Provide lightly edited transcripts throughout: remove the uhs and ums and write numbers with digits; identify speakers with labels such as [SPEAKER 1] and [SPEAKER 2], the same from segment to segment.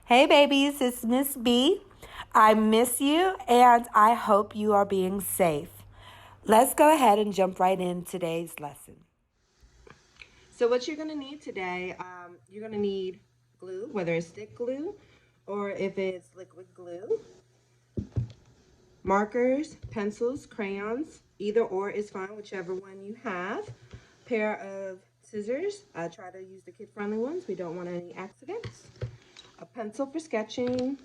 [SPEAKER 1] Hey babies, it's Miss B. I miss you and I hope you are being safe. Let's go ahead and jump right in today's lesson. So what you're going to need today, you're going to need glue, whether it's stick glue or if it's liquid glue, markers, pencils, crayons, either or is fine, whichever one you have, pair of scissors. Try to use the kid-friendly ones. We don't want any accidents. A pencil for sketching,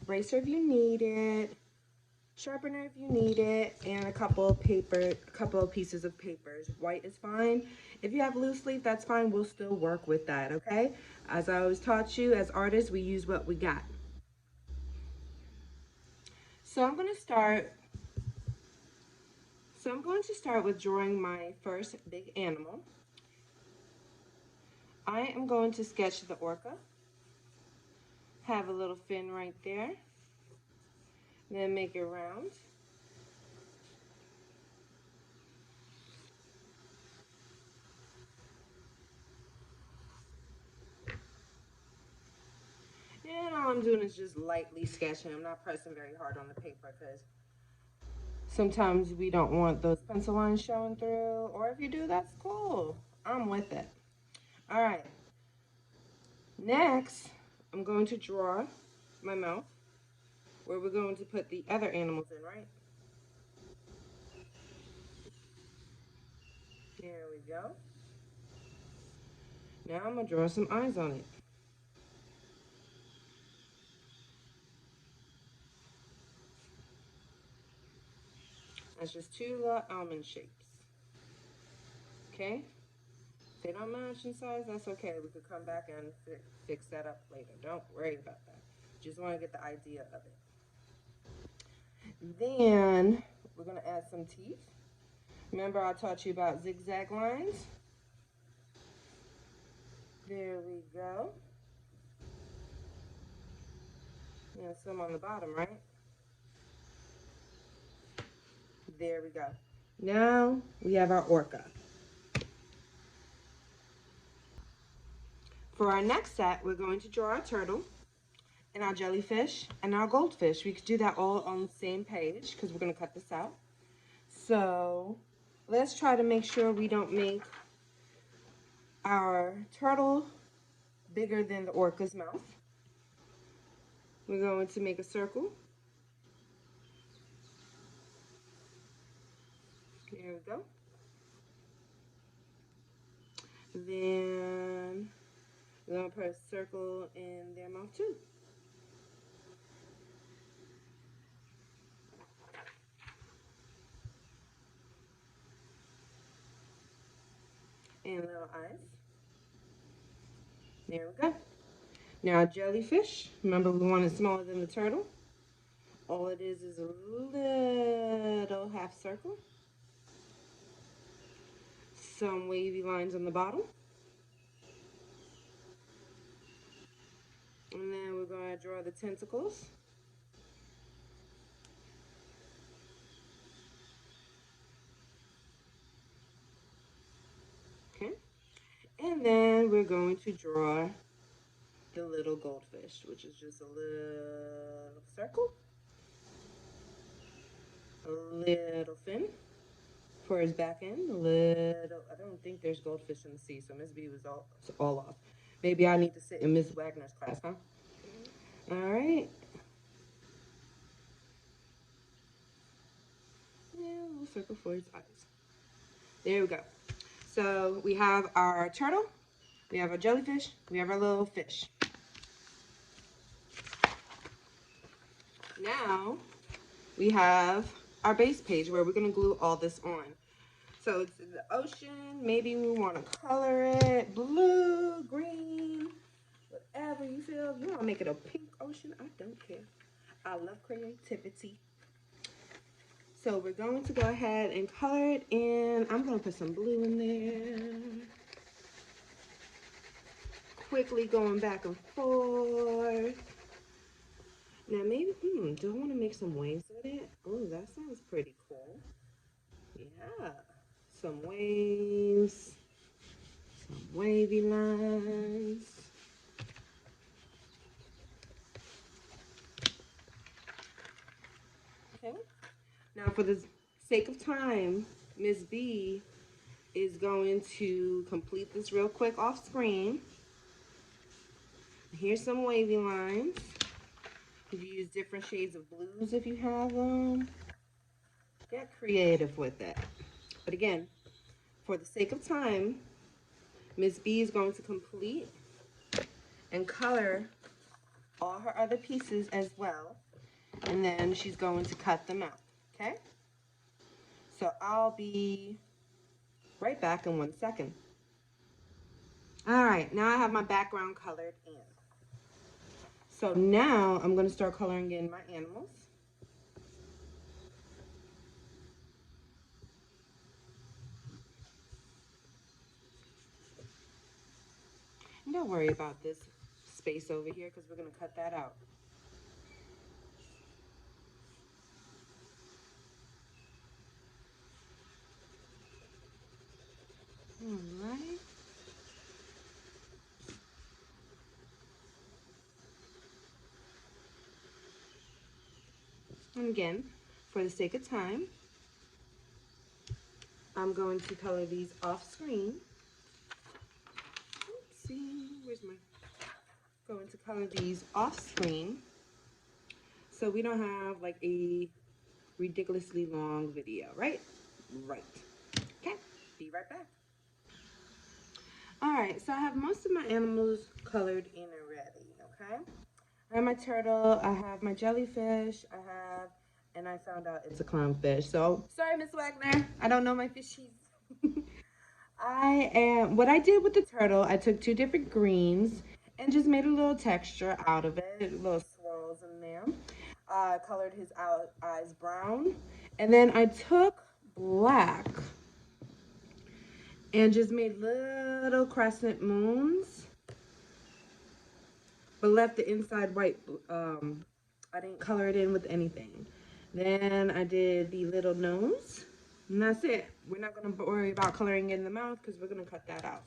[SPEAKER 1] eraser if you need it, sharpener if you need it, and a couple of pieces of papers. White is fine. If you have loose leaf, that's fine. We'll still work with that, okay? As I always taught you, as artists, we use what we got. So I'm going to start with drawing my first big animal. I am going to sketch the orca. Have a little fin right there. Then make it round. And all I'm doing is just lightly sketching. I'm not pressing very hard on the paper because sometimes we don't want those pencil lines showing through. Or if you do, that's cool. I'm with it. All right. Next, I'm going to draw my mouth where we're going to put the other animals in, right? There we go. Now I'm going to draw some eyes on it. That's just two little almond shapes. Okay? If they don't match in size, that's okay. We could come back and fix that up later. Don't worry about that. Just want to get the idea of it. Then we're going to add some teeth. Remember I taught you about zigzag lines? There we go. And some on the bottom, right? There we go. Now we have our orca. For our next set, we're going to draw our turtle and our jellyfish and our goldfish. We could do that all on the same page because we're going to cut this out. So let's try to make sure we don't make our turtle bigger than the orca's mouth. We're going to make a circle. There we go. Then we're going to put a circle in their mouth too. And little eyes. There we go. Now jellyfish, remember we want it smaller than the turtle. All it is a little half circle. Some wavy lines on the bottom. And then we're going to draw the tentacles. Okay. And then we're going to draw the little goldfish, which is just a little circle. A little fin for his back end. A little, I don't think there's goldfish in the sea, so Miss B was all off. Maybe I need to sit in Miss Wagner's class, huh? All right. Yeah, a little circle for his eyes. There we go. So we have our turtle, we have our jellyfish, we have our little fish. Now we have our base page where we're going to glue all this on. So it's in the ocean. Maybe we want to color it blue, green, whatever you feel. You want to make it a pink ocean? I don't care. I love creativity. So we're going to go ahead and color it in. I'm going to put some blue in there. Quickly going back and forth. Now maybe, do I want to make some waves with it? Oh, that sounds pretty cool. Yeah, some waves, some wavy lines. Okay. Now, for the sake of time, Miss B is going to complete this real quick off screen. Here's some wavy lines. You can use different shades of blues if you have them. Get creative with it. But again, for the sake of time, Miss B is going to complete and color all her other pieces as well. And then she's going to cut them out. Okay? So I'll be right back in 1 second. All right, now I have my background colored in. So now I'm going to start coloring in my animals. And don't worry about this space over here because we're going to cut that out. All right. And again, for the sake of time, I'm going to color these off screen. Let's see, where's my, going to color these off screen so we don't have like a ridiculously long video, right? Right. Okay, be right back. All right, so I have most of my animals colored in already, okay? I have my turtle, I have my jellyfish, and I found out it's a clownfish. So, sorry, Miss Wagner, I don't know my fishies. What I did with the turtle, I took 2 different greens and just made a little texture out of it, little swirls in there. I colored his eyes brown, and then I took black and just made little crescent moons, but left the inside white. I didn't color it in with anything. Then I did the little nose, and that's it. We're not going to worry about coloring in the mouth because we're going to cut that out.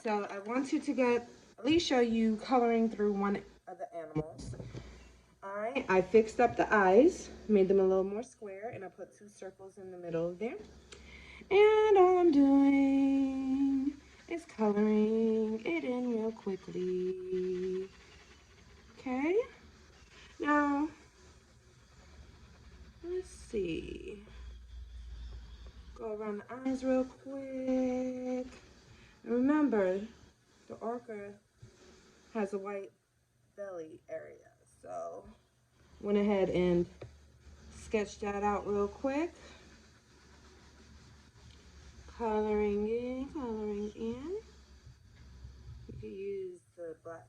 [SPEAKER 1] So I want you to at least show you coloring through one of the animals. All right, I fixed up the eyes, made them a little more square, and I put 2 circles in the middle there. And all I'm doing is coloring it in real quickly. Okay, now let's see. Go around the eyes real quick. And remember, the orca has a white belly area, so went ahead and sketched that out real quick. Coloring in, coloring in. You can use the black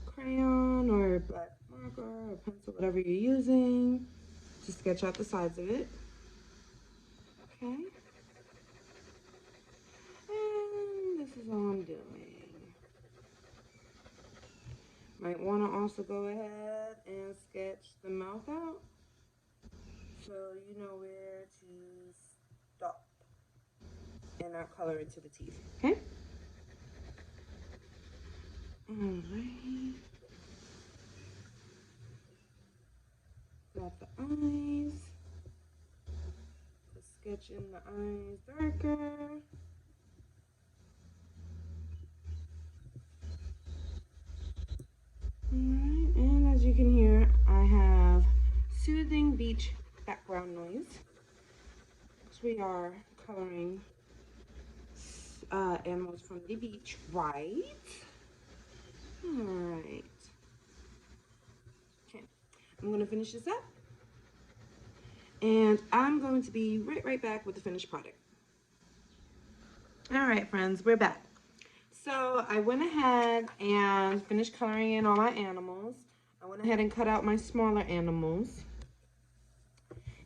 [SPEAKER 1] crayon or black marker or pencil, whatever you're using, to sketch out the sides of it. Okay. And this is all I'm doing. Might want to also go ahead and sketch the mouth out so you know where to stop and not color into the teeth. Okay? Alright. Got the eyes. Let's sketch in the eyes darker. Alright, and as you can hear, I have soothing beach background noise. So we are coloring animals from the beach, right? Alright. Okay, I'm going to finish this up. And I'm going to be right back with the finished product. Alright, friends, we're back. So I went ahead and finished coloring in all my animals. I went ahead and cut out my smaller animals.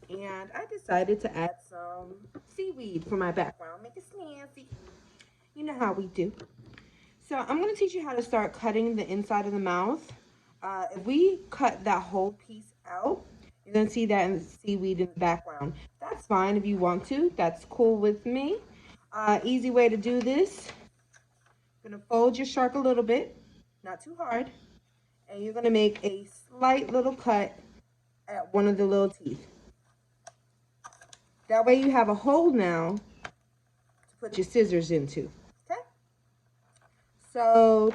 [SPEAKER 1] And I decided to add some seaweed for my background. Make it snazzy. You know how we do. So I'm going to teach you how to start cutting the inside of the mouth. If we cut that whole piece out, you're going to see that in the seaweed in the background. That's fine if you want to. That's cool with me. Easy way to do this. You're going to fold your shark a little bit, not too hard. And you're going to make a slight little cut at one of the little teeth. That way you have a hole now to put your scissors into. Okay? So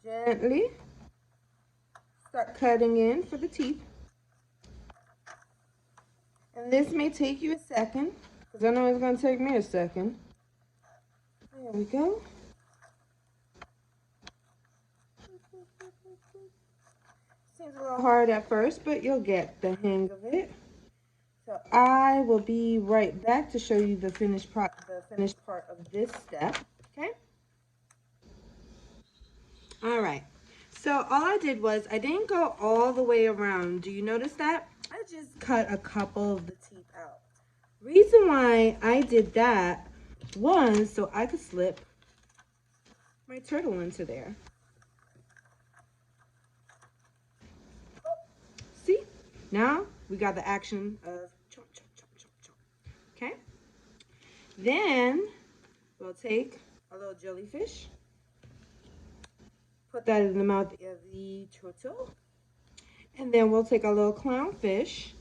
[SPEAKER 1] gently start cutting in for the teeth. And this may take you a second, because I know it's going to take me a second. There we go. Seems a little hard at first, but you'll get the hang of it. So I will be right back to show you the finished part of this step. Okay? All right. So all I did was I didn't go all the way around. Do you notice that? I just cut a couple of the teeth out. Reason why I did that was so I could slip my turtle into there. See? Now we got the action of chomp, chomp, chomp, chomp, chomp. Okay? Then we'll take a little jellyfish, put that in the mouth of the turtle, and then we'll take a little clownfish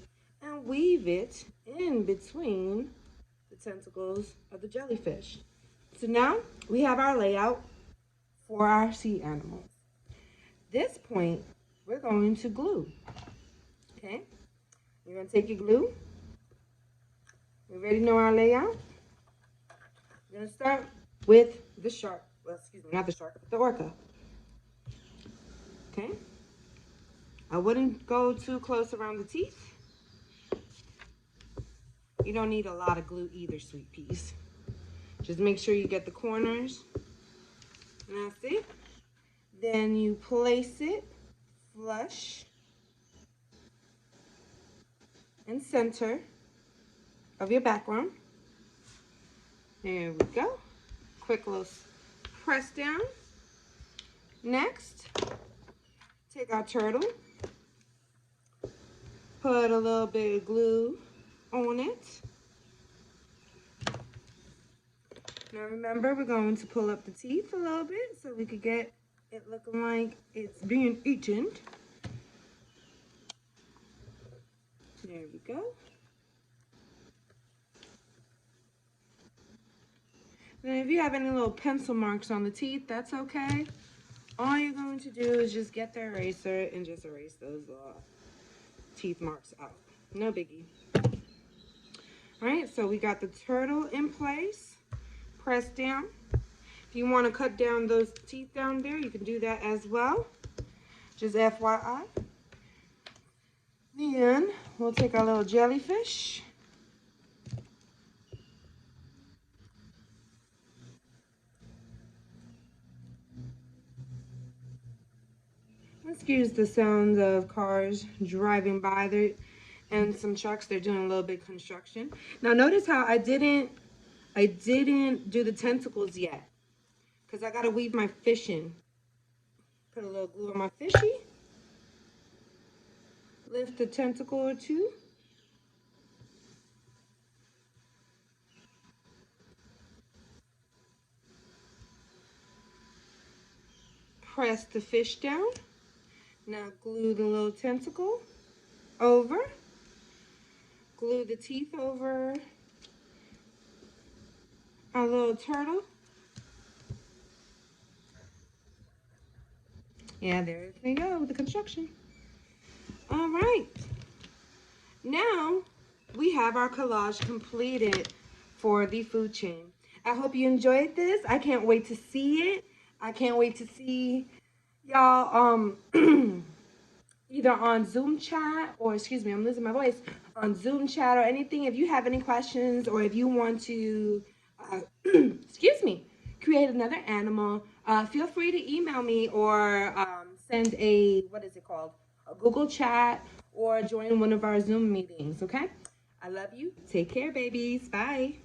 [SPEAKER 1] and weave it in between the tentacles of the jellyfish. So now we have our layout for our sea animals. This point, we're going to glue. Okay? You're going to take your glue. You already know our layout. We're going to start with the shark. Well, excuse me, not the shark, but the orca. Okay? I wouldn't go too close around the teeth. You don't need a lot of glue either, sweet peas. Just make sure you get the corners. And that's it. Then you place it flush and center of your background. There we go. Quick little press down. Next, take our turtle, put a little bit of glue on it. Now remember, we're going to pull up the teeth a little bit so we could get it looking like it's being eaten. There we go. Then if you have any little pencil marks on the teeth, that's okay. All you're going to do is just get the eraser and just erase those little teeth marks out. No biggie. All right, so we got the turtle in place. Press down. If you want to cut down those teeth down there, you can do that as well. Just FYI. Then we'll take our little jellyfish. Excuse the sound of cars driving by there and some trucks. They're doing a little bit of construction. Now notice how I didn't do the tentacles yet, because I gotta weave my fish in. Put a little glue on my fishy. Lift a tentacle or two. Press the fish down. Now glue the little tentacle over. Glue the teeth over our little turtle. Yeah, there we go with the construction. All right. Now we have our collage completed for the food chain. I hope you enjoyed this. I can't wait to see it. I can't wait to see y'all either on Zoom chat or, excuse me, I'm losing my voice, on Zoom chat or anything. If you have any questions or if you want to, excuse me, create another animal, feel free to email me or send a, what is it called, a Google chat or join one of our Zoom meetings, okay? I love you. Take care, babies. Bye.